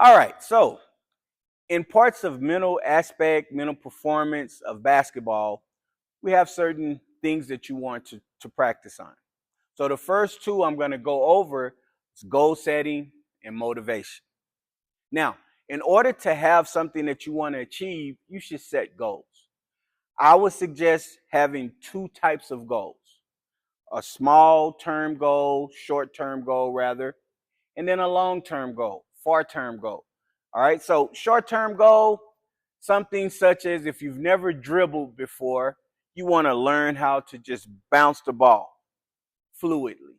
All right, so in parts of mental aspect, mental performance of basketball, we have certain things that you want to practice on. So the first two I'm going to go over is goal setting and motivation. Now, in order to have something that you want to achieve, you should set goals. I would suggest having two types of goals: a small term goal, short term goal rather, and then a long term goal, far term goal. All right, so short term goal, something such as if you've never dribbled before, you want to learn how to just bounce the ball fluidly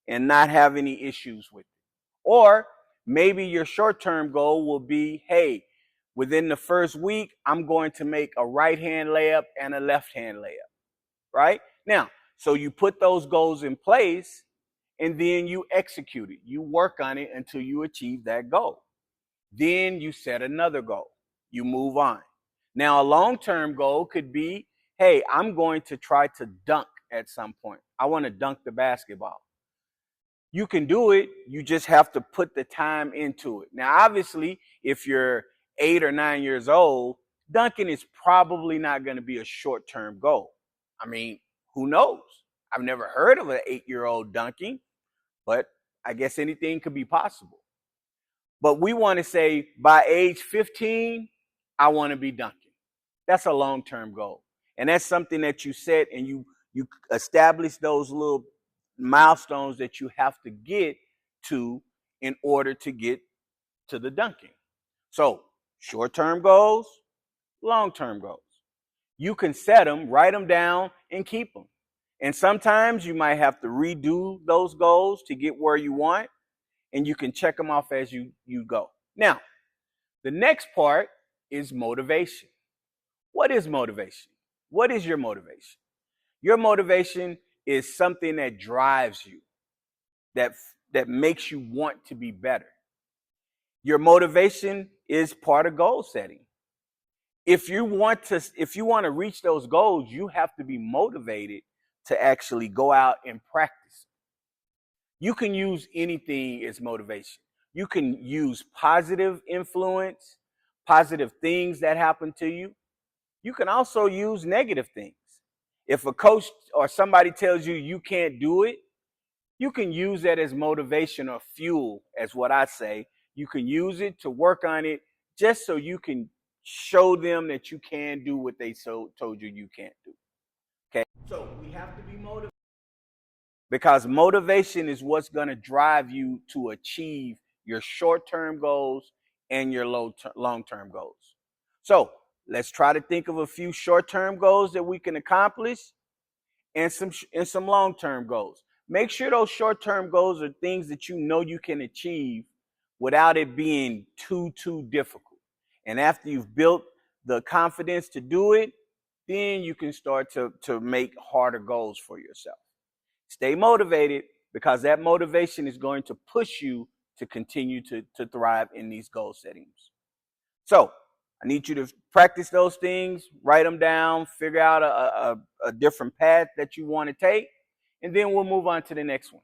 and not have any issues with it. Or maybe your short term goal will be, hey, within the first week, I'm going to make a right hand layup and a left hand layup, right? Now, so you put those goals in place and then you execute it. You work on it until you achieve that goal. Then you set another goal. You move on. Now, a long-term goal could be, hey, I'm going to try to dunk at some point. I want to dunk the basketball. You can do it. You just have to put the time into it. Now, obviously, if you're 8 or 9 years old, dunking is probably not going to be a short-term goal. I mean, who knows? I've never heard of an 8-year-old dunking, but I guess anything could be possible. But we want to say by age 15, I want to be dunking. That's a long-term goal. And that's something that you set and you establish those little milestones that you have to get to in order to get to the dunking. So short-term goals, long-term goals. You can set them, write them down, and keep them. And sometimes you might have to redo those goals to get where you want, and you can check them off as you go. Now, the next part is motivation. What is motivation? What is your motivation? Your motivation is something that drives you, that makes you want to be better. Your motivation is part of goal setting. If you want to reach those goals, you have to be motivated to actually go out and practice. You can use anything as motivation. You can use positive influence, positive things that happen to you. You can also use negative things. If a coach or somebody tells you you can't do it, you can use that as motivation or fuel, as what I say. You can use it to work on it just so you can show them that you can do what they told you you can't do. Okay? So we have to be motivated, because motivation is what's going to drive you to achieve your short-term goals and your long-term goals. So let's try to think of a few short-term goals that we can accomplish and some long-term goals. Make sure those short-term goals are things that you know you can achieve without it being too difficult. And after you've built the confidence to do it, then you can start to make harder goals for yourself. Stay motivated, because that motivation is going to push you to continue to thrive in these goal settings. So I need you to practice those things, write them down, figure out a different path that you want to take, and then we'll move on to the next one.